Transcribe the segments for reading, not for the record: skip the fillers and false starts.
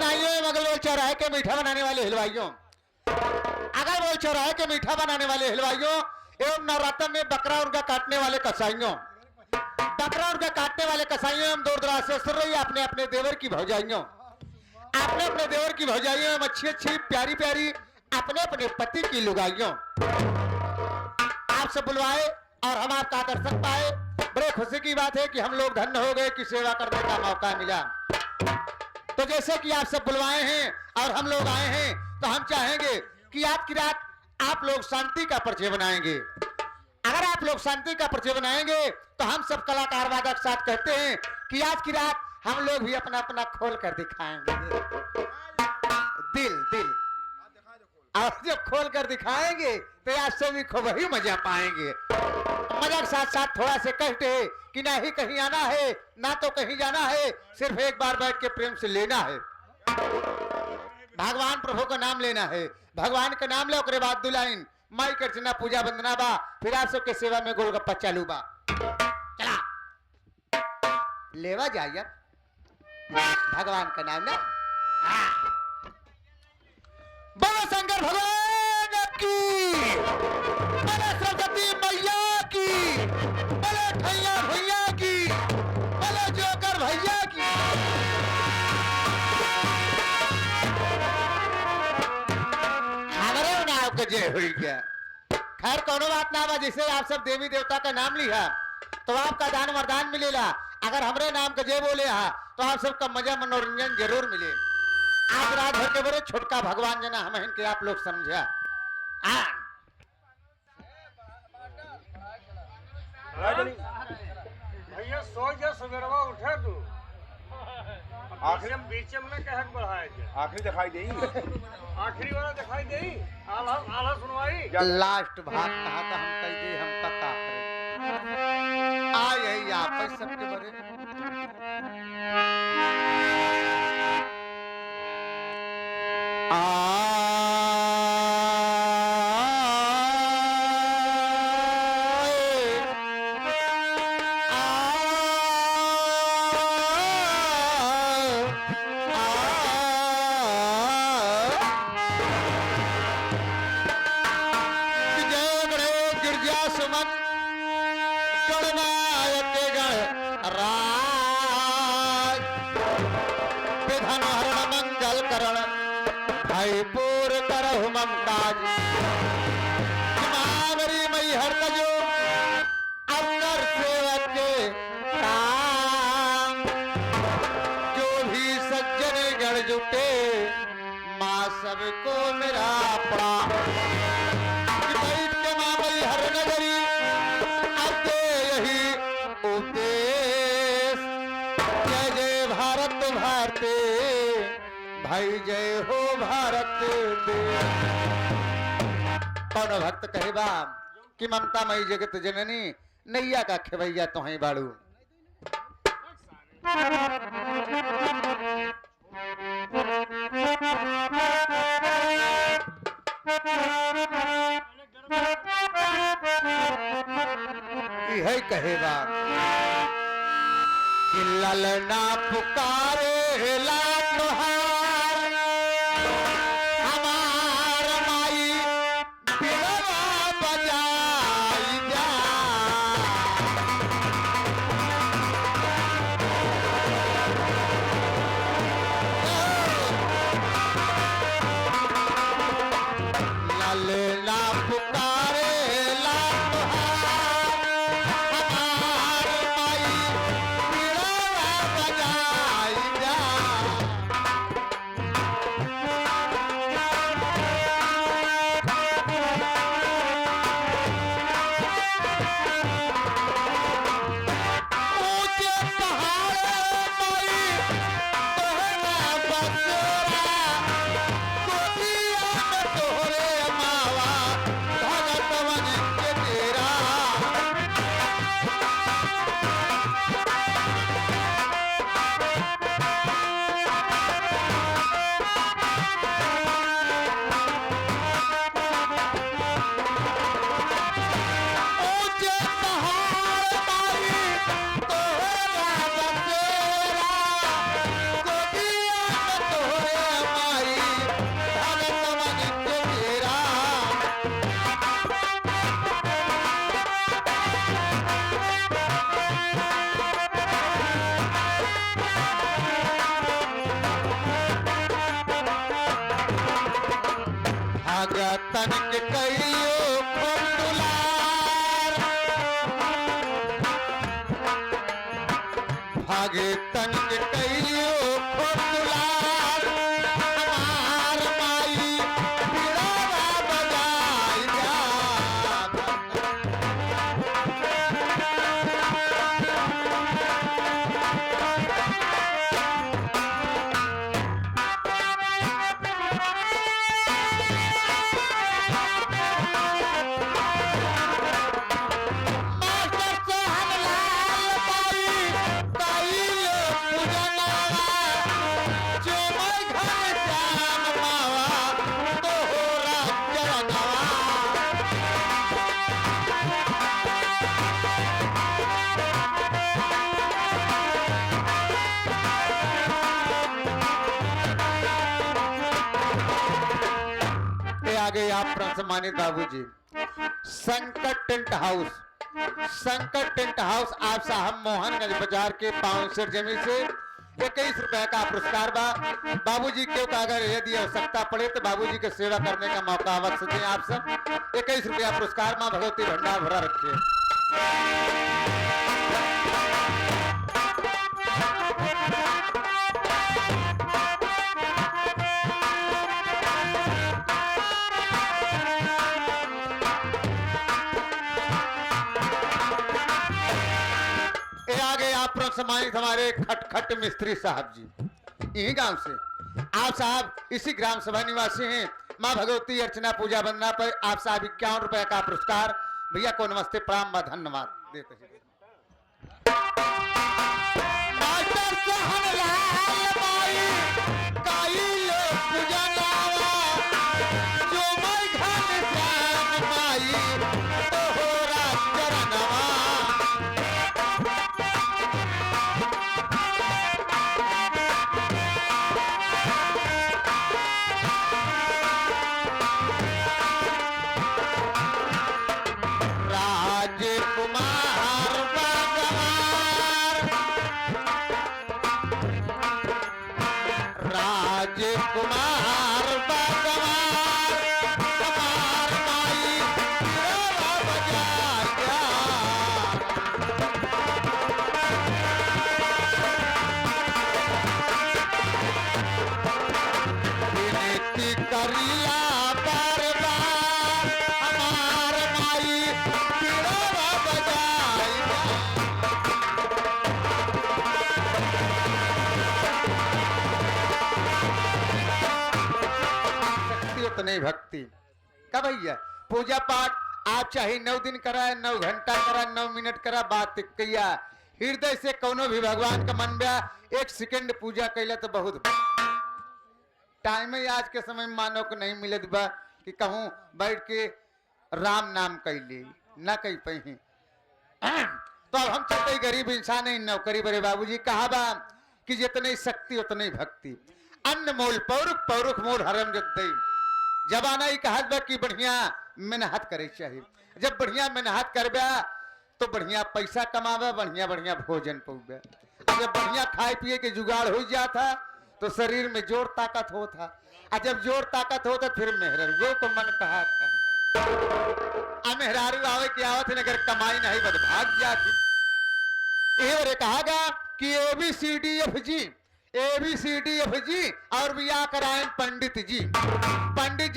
कन्हाइयों मगर बोल चौराहे के मीठा बनाने वाले हलवाइयों, अगर बोल चौराहे के मीठा बनाने वाले हलवाइयों एवं नवरात्र में बकरा उनका काटने वाले कसाइयों, बकरा उनका काटने वाले कसाइयों एवं दूर दराज से सुन रही अपने अपने देवर की भौजाइयों, अपने अपने देवर की भौजाइयों एवं अच्छी अच्छी प्यारी प्यारी अपने अपने पति की लुगाइयों, आपसे बुलवाए और हम आपका दर्शन पाए। बड़े खुशी की बात है कि हम लोग धन्य हो गए कि सेवा करने का मौका मिला। तो जैसे कि आप सब बुलवाए हैं और हम लोग आए हैं, तो हम चाहेंगे कि आज की रात आप लोग शांति का परिचय बनाएंगे। अगर आप लोग शांति का परिचय बनाएंगे तो हम सब कलाकार वादक साथ कहते हैं कि आज की रात हम लोग भी अपना अपना खोल कर दिखाएंगे। दिल दिल और जब खोल कर दिखाएंगे तो आज से भी खूब ही मजा पाएंगे। मजा के साथ साथ थोड़ा से कष्ट है कि ना ही कहीं आना है ना तो कहीं जाना है, सिर्फ एक बार बैठ के प्रेम से लेना है। भगवान प्रभु का नाम लेना है, भगवान का नाम ले उसके बाद दुलाइन माई के अर्चना पूजा वंदना बा, फिर आप सबके सेवा में गोलगप्पा चालू बा। चला लेवा जाइए भगवान का नाम ना। बोलो शंकर भगवान की, बोलो सरस्वती मैया की, बोलो ठैया भैया की, बोलो जोकर भैया की। हमारे नाम का जय हुई क्या। खैर कोनो बात ना बा, जैसे आप सब देवी देवता का नाम लिया तो आपका दान वरदान मिलेगा। अगर हमारे नाम का जय बोले तो आप सबका मजा मनोरंजन जरूर मिले। आज रात भर के बड़े छोटका भगवान जना हम इनके आप लोग समझा। भैया सो जा सवेरवा उठे तू आखिरी में बीच में कहे बढ़ाए आखिरी दिखाई दे, आखिरी वाला दिखाई दे आला आला सुनवाई लास्ट भाग कहा था हम कह दे हम का करें आए आप सबके बड़े पूर करहु ममताज मावरी मई हर तजो अवकर सेवक के काम जो भी सज्जन गण जुटे माँ सबको मेरा प्रणाम। बैठ के माँ मई हर नगरी अब दे यही उपदेश जय जय भारत भारती भाई जय हो भारत देश। कौन भक्त कहे बा कि ममता मई जगत जननी नैया का खेवैया तो है बाड़ू। यही कहे बा कि ललना पुकारे लाल तन के कइयो खूब दुलार भागे तन के कइयो खूब दुलार हमार माई बिड़वा बजाई जा आगे आप सम्मानित बाबूजी संकट टेंट हाउस आप साहब मोहनगंज बाजार के पाउंसर जमीन से 21 रुपए का पुरस्कार बा बाबूजी क्यों अगर यदि आवश्यकता पड़े तो बाबूजी के सेवा करने का मौका अवश्य दें आप सब 21 रुपया पुरस्कार मां भगवती भंडार भरा रखे सम्मानित हमारे खटखट मिस्त्री साहब जी यही गांव से आप साहब इसी ग्राम सभा निवासी हैं मां भगवती अर्चना पूजा वंदना पर आप साहब 51 रुपए का पुरस्कार भैया को नमस्ते प्रणाम धन्यवाद देते हैं नहीं भक्ति का भैया पूजा पाठ आप चाहे 9 दिन कराए 9 घंटा करा 9 मिनट करा बात किया हृदय से कोनो भी भगवान का मन बया 1 सेकंड पूजा कैला तो बहुत टाइम ही आज के समय में मानो को नहीं मिलत बा कि कहूं बैठ के राम नाम कैली ना कही पही तो अब हम चलते गरीब इंसान है नौकरी बड़े बाबूजी कहा बा कि जितनी शक्ति उतनी भक्ति अन्न मोल पौरुख पौरुख मोल हरम जगदई जबाना ही कहत बा कि बढ़िया मेहनत करे चाहिए जब बढ़िया मेहनत करबा तो बढ़िया पैसा कमावे बढ़िया बढ़िया भोजन पौबे जब बढ़िया खाए पिए के जुगाड़ हो जाता तो शरीर में जोर ताकत होता और जब जोर ताकत होता फिर मेहरारू को मन कहा था मेहरारू आवे की आवत नगर कमाई नहीं बदभाग जाती ये कहागा कि ABCDFG और बिया कराएं पंडित जी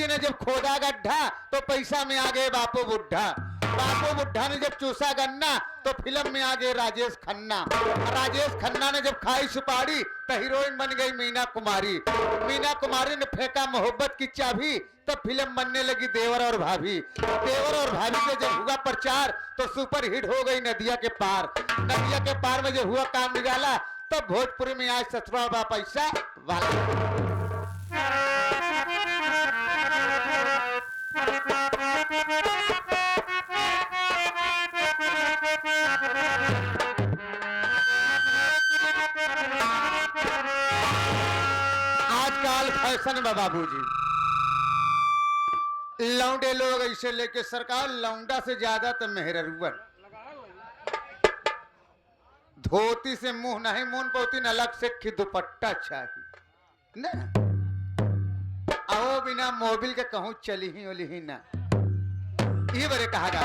ने जब खोदा गड्ढा तो पैसा में आ गए बापू बुढ़ा ने जब चूसा गन्ना तो फिल्म में आ गए राजेश खन्ना ने जब खाई सुपारी तो हीरोइन बन गई मीना कुमारी ने फेंका मोहब्बत की चाबी तब फिल्म बनने लगी देवर और भाभी के जब हुआ प्रचार तो सुपर हिट हो गई नदिया के पार में जब हुआ काम निकाला तब भोजपुरी में आज सत्रह बा पैसा वाला आजकल फैशन बा बाबूजी लौंडे लोग ऐसे लेके सरकार लौंडा से ज्यादा तो मेहररुवन धोती से मुंह नहीं मुंह पोती न अलग से दुपट्टा चाहिए न आओ बिना मोबिल के कहूं चली ही ओली ही ना। ये बड़े कहा जा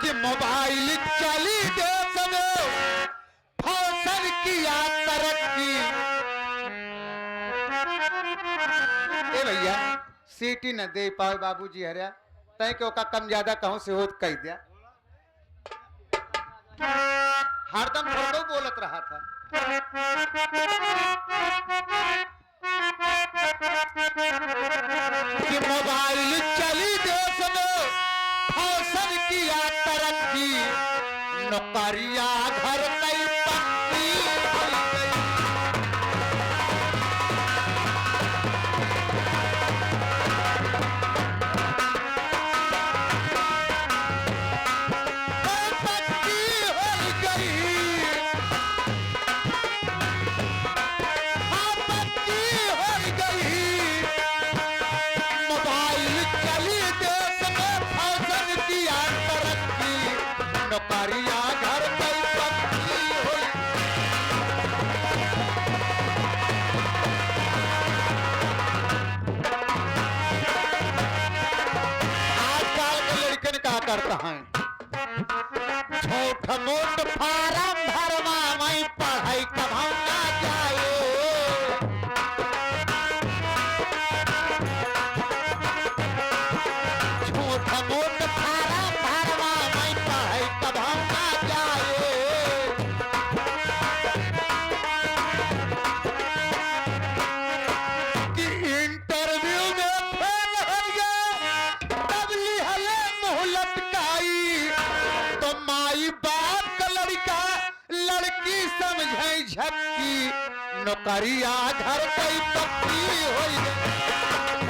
कि मोबाइल चली देश में फौसन किया तरक्की। ए भैया सीटी न दे पाओ बाबूजी हरिया तय के ओका कम ज्यादा कहूं से होत कह दिया। हरदम थोड़ो बोलत रहा था। कि मोबाइल चली देश में फौसन किया तरक्की। नौकरिया घर कई पक्की हो गई। नौकरिया घर कई पक्की होई। आजकल के लड़कन क्या करता है छोट मोट फार्म भरवा मैं पढ़ाई कमाना जाए। छोट मोट फार्म भरवा मैं पढ़ाई कमाना जाए। कि इंटरव्यू में फेल हो गया तब लिहले मोहलत काई। तो माई बाप का लड़का लड़की समझे झक्की। नौकरिया घर कई पक्की हो गई।